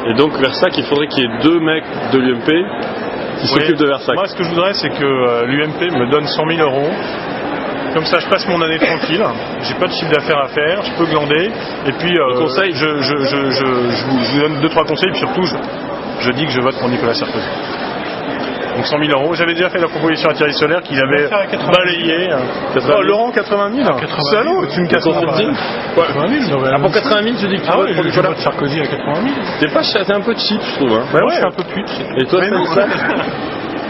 Et donc Versac, il faudrait qu'il y ait 2 mecs de l'UMP qui s'occupent de Versac. Moi, ce que je voudrais, c'est que l'UMP me donne 100 000 €. Comme ça, je passe mon année tranquille. J'ai pas de chiffre d'affaires à faire. Je peux glander. Et puis, conseil. je vous donne 2-3 conseils. Puis surtout, je dis que je vote pour Nicolas Sarkozy. Donc 100 000 €. J'avais déjà fait la proposition à Thierry Solaire qu'il avait balayé. Laurent, 80 000. Salaud, tu me casses 80 000. Ah, pour 80 000, tu dis que tu votes pour Nicolas Sarkozy à 80 000. T'es un peu cheap, je trouve. Hein. Bah ouais, c'est un peu pute. Et toi, ça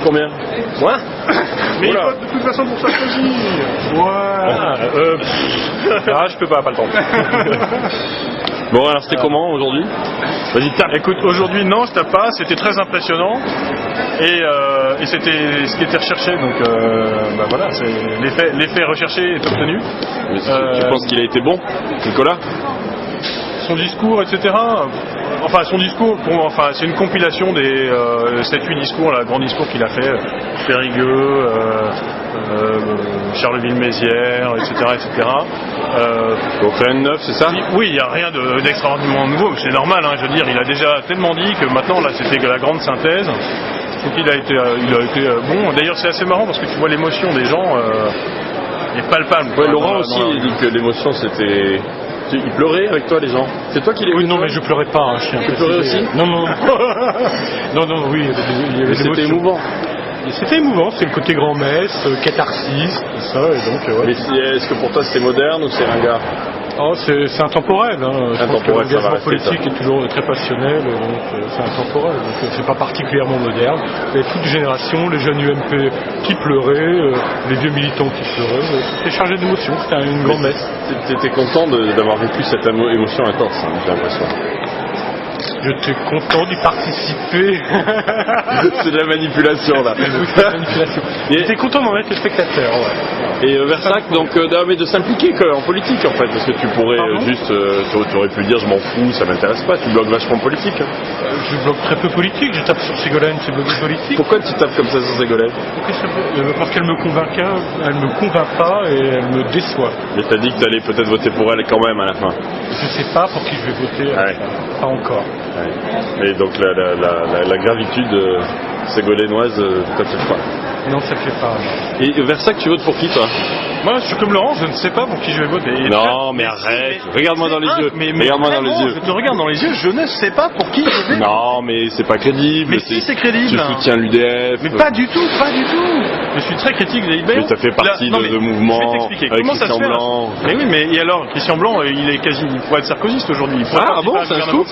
combien? Moi? Mais il vote de toute façon pour Sarkozy. Ouais. Je peux pas le temps. Bon, alors c'était comment aujourd'hui? Vas-y, tape. Écoute, aujourd'hui, non, je tape pas. C'était très impressionnant. Et c'était ce qui était recherché. Donc, voilà, l'effet recherché est obtenu. Mais tu penses qu'il a été bon, Nicolas? Son discours, etc. Enfin, son discours, c'est une compilation des 7-8 discours, le grand discours qu'il a fait, Périgueux, Charleville-Mézières, etc. Donc rien de neuf, c'est ça? Oui, il n'y a rien d'extraordinairement nouveau, c'est normal, hein, je veux dire, il a déjà tellement dit que maintenant, là, c'était la grande synthèse. Donc il a été bon. D'ailleurs, c'est assez marrant parce que tu vois l'émotion des gens est palpable. Ouais, Laurent aussi, il dit que l'émotion, c'était... Il pleurait avec toi, les gens. C'est toi qui les... Oui, non, mais je pleurais pas, hein, chien. Tu pleurais aussi? Non. non, oui, il y avait c'était émouvant. C'était émouvant, c'est le côté grand-messe, catharsis, tout ça, et donc... ouais. Mais est-ce que pour toi c'était moderne ou c'est ringard? Oh, c'est intemporel, hein. Je pense que l'engagement politique est toujours très passionnel, donc c'est intemporel, donc c'est pas particulièrement moderne. Il y avait toute une génération, les jeunes UMP qui pleuraient, les vieux militants qui pleuraient, c'était chargé d'émotions, c'était une grande messe. T'étais content d'avoir vécu cette émotion intense, hein, j'ai l'impression. J'étais content d'y participer. C'est de la manipulation là. Oui, c'est de la manipulation. J'étais content d'en être le spectateur, ouais. Et Versac, donc mais de s'impliquer en politique en fait, parce que tu pourrais tu aurais pu dire je m'en fous, ça m'intéresse pas, tu bloques vachement politique. Je bloque très peu politique, je tape sur Ségolène, c'est bloqué politique. Pourquoi tu tapes comme ça sur Ségolène? Parce qu'elle me convainc pas et elle me déçoit. Mais t'as dit que t'allais peut-être voter pour elle quand même à la fin. Je sais pas pour qui je vais voter, pas encore. Ouais. Et donc la gravitude ségolénoise, ça te fait pas? Non, ça fait pas. Et Versac, tu votes pour qui toi? Moi, je suis comme Laurent, je ne sais pas pour qui je vais voter. Non, mais arrête. Regarde-moi dans les yeux. Regarde-moi dans les yeux. Je te regarde dans les yeux, je ne sais pas pour qui je vais. Non, mais c'est pas crédible. Mais si, c'est crédible. Tu soutiens l'UDF. Mais pas du tout. Je suis très critique des libéraux. Mais ça fait partie de mouvements. Je vais t'expliquer. Avec Comment ça se fait? Blanc. Mais oui, mais et alors, Christian Blanc, il pourrait être sarkozyste aujourd'hui. Ah bon, c'est un scoop?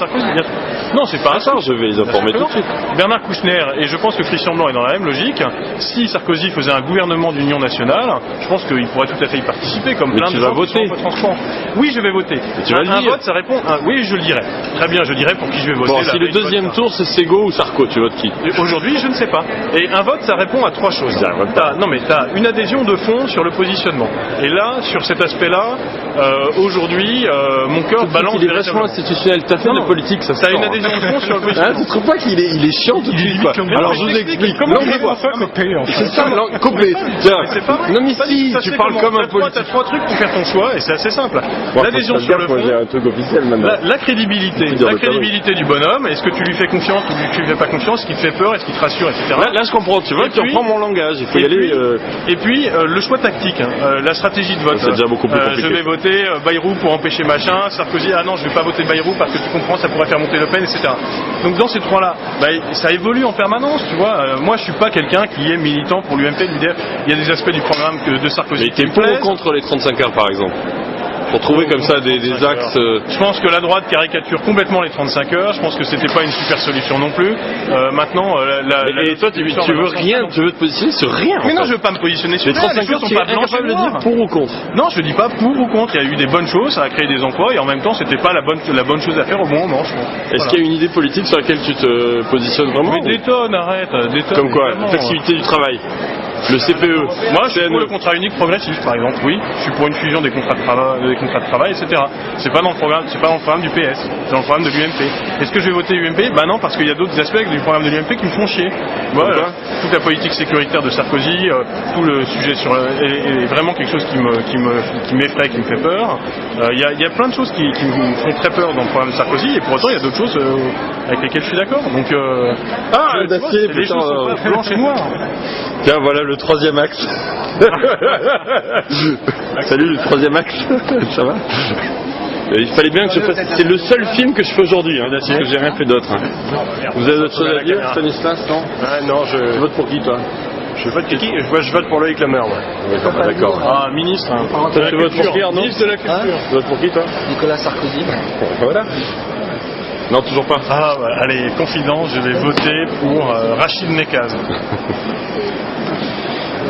Non, c'est pas un scoop. Je vais les informer tout de suite. Bernard Kouchner, et je pense que Christian Blanc est dans la même logique. Si Sarkozy faisait un gouvernement d'union nationale, je pense qu'il pourrait tout à fait y participer, comme plein de gens qui sont un peu transparents. Oui, je vais voter. Tu vas un vote, ça répond. Oui, je le dirai. Très bien, je dirai pour qui je vais voter. Bon, si le deuxième tour c'est Ségo ou Sarko, tu votes qui? Aujourd'hui, je ne sais pas. Et un vote, ça répond à 3 choses. T'as une adhésion de fond sur le positionnement. Et là, sur cet aspect-là, aujourd'hui, mon cœur balance. Il est vachement institutionnel. T'as fait de la politique, ça. T'as une adhésion de fond sur le positionnement. Tu trouves pas qu'il est chiant tout de suite? Alors je vous explique. Comment on voit ça copé en fait? C'est ça, copé. Non mais si, tu parles comme un politique. T'as 3 trucs pour faire ton choix et c'est assez simple. L'adhésion sur le fond. J'ai un truc officiel maintenant. La crédibilité du bonhomme. Est-ce que tu lui fais confiance ou tu lui fais pas confiance? Est-ce qu'il te fait peur? Est-ce qu'il te rassure, etc. Là je comprends. Tu vois, tu reprends mon langage. Il faut y aller. Et puis le choix tactique, la stratégie de vote. C'est déjà beaucoup plus compliqué. Je vais voter Bayrou pour empêcher machin. Sarkozy, ah non, je vais pas voter Bayrou parce que tu comprends, ça pourrait faire monter Le Pen, etc. Donc dans ces 3-là, ça évolue en permanence, tu vois. Moi, je suis pas quelqu'un qui est militant pour l'UMP, l'UDF. Il y a des aspects du programme de Sarkozy. Mais t'es pour ou contre les 35 heures, par exemple? Pour trouver comme ça des axes. Je pense que la droite caricature complètement les 35 heures. Je pense que c'était pas une super solution non plus. Maintenant, et toi, tu veux rien, tu veux te positionner sur rien. Mais non, je veux pas me positionner sur les 35 heures. Tu es incapable de dire pour ou contre? Non, je dis pas pour ou contre. Il y a eu des bonnes choses, ça a créé des emplois, et en même temps, c'était pas la bonne chose à faire au bon moment. Est-ce qu'il y a une idée politique sur laquelle tu te positionnes vraiment? Mais détonne, arrête, détonne. Comme quoi, la flexibilité du travail. Le CPE. Moi, je suis pour le contrat unique progressif, par exemple. Oui, je suis pour une fusion des contrats de travail, etc. C'est pas dans le programme, c'est pas dans le programme du PS, c'est dans le programme de l'UMP. Est-ce que je vais voter UMP? Bah non, parce qu'il y a d'autres aspects du programme de l'UMP qui me font chier. Voilà. Toute la politique sécuritaire de Sarkozy, tout le sujet est vraiment quelque chose qui m'effraie, qui me fait peur. Il y a plein de choses qui me font très peur dans le programme de Sarkozy, et pour autant il y a d'autres choses avec lesquelles je suis d'accord. Donc les choses sont pas blanches et noires. Tiens, voilà le troisième axe. Salut, le troisième axe. Ça va? Il fallait bien que je fasse. C'est le seul film que je fais aujourd'hui, parce que j'ai rien fait d'autre. Vous avez d'autres choses à dire, Stanislas? Non. Non, Tu votes pour qui, toi? Je vote pour qui? Je vote pour Loïc Lemeur, ouais. D'accord. Ah, ministre. Tu votes pour qui, Arnaud? Ministre de la Culture. Tu votes pour qui, toi? Nicolas Sarkozy. Voilà. Non, toujours pas. Ah, ouais. Allez, confidence, je vais voter pour Rachid Nekaz.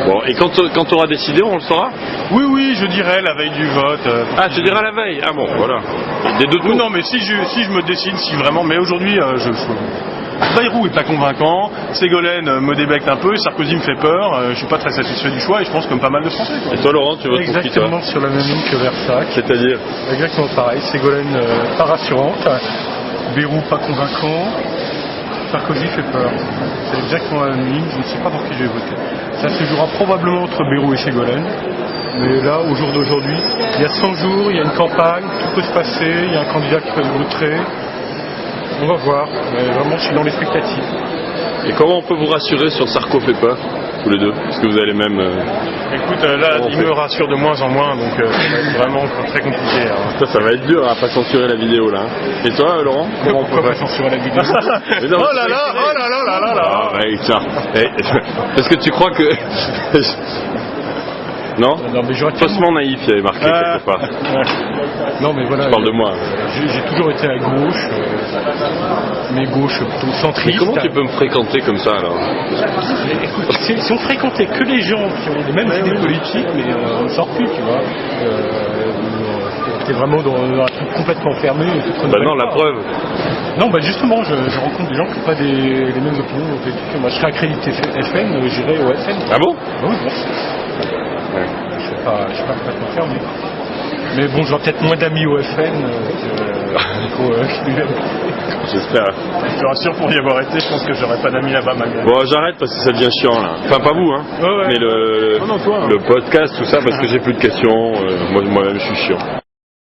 Bon, et quand tu auras décidé, on le saura? Oui, je dirai la veille du vote. Tu diras la veille? Ah bon, voilà. Des deux tours. Non, mais si je me décide, si vraiment. Mais aujourd'hui, Bayrou est pas convaincant, Ségolène me débecte un peu, Sarkozy me fait peur, je suis pas très satisfait du choix et je pense comme pas mal de Français. Et toi, Laurent, tu votes pour qui, toi? Exactement sur la même ligne que Versac. C'est-à-dire? Exactement pareil. Ségolène pas rassurante, Bayrou pas convaincant, Sarkozy fait peur. C'est exactement la même ligne, je ne sais pas pour qui je vais voter. Ça se jouera probablement entre Bayrou et Ségolène. Mais là, au jour d'aujourd'hui, il y a 100 jours, il y a une campagne, tout peut se passer, il y a un candidat qui peut se voter. On va voir, mais vraiment je suis dans l'expectative. Et comment on peut vous rassurer sur Sarko fait peur, tous les deux? Parce que vous avez les mêmes... Écoute, là, il me rassure de moins en moins, donc ça va être vraiment très compliqué. Ça va être dur à pas censurer la vidéo, là. Et toi, Laurent? Comment on peut pas censurer la vidéo? Oh là là. Ouais, tiens. Est-ce que tu crois que... Non, mais j'aurais faussement naïf, il y avait marqué quelque part. Non, mais voilà. Je parle de moi. J'ai toujours été à gauche, mais gauche plutôt centriste. Mais comment tu peux me fréquenter comme ça, alors? Écoute, si on fréquentait que les gens qui ont les mêmes idées politiques, mais on ne sort plus, tu vois. T'es vraiment dans un truc complètement fermé. Bah non, la preuve. Non, bah justement, je rencontre des gens qui n'ont pas les mêmes opinions politiques. Moi, je serais accrédité FN, j'irais au FN. Ah bon? Oui, bon. Ouais. Je suis pas complètement fermé. Mais bon, j'aurai peut-être moins d'amis au FN J'espère. Je te rassure, pour y avoir été, je pense que j'aurais pas d'amis là-bas malgré. Bon, j'arrête parce que ça devient chiant là. Enfin, pas vous, hein. Ouais. Mais le podcast, tout ça, parce que j'ai plus de questions. Moi-même, je suis chiant.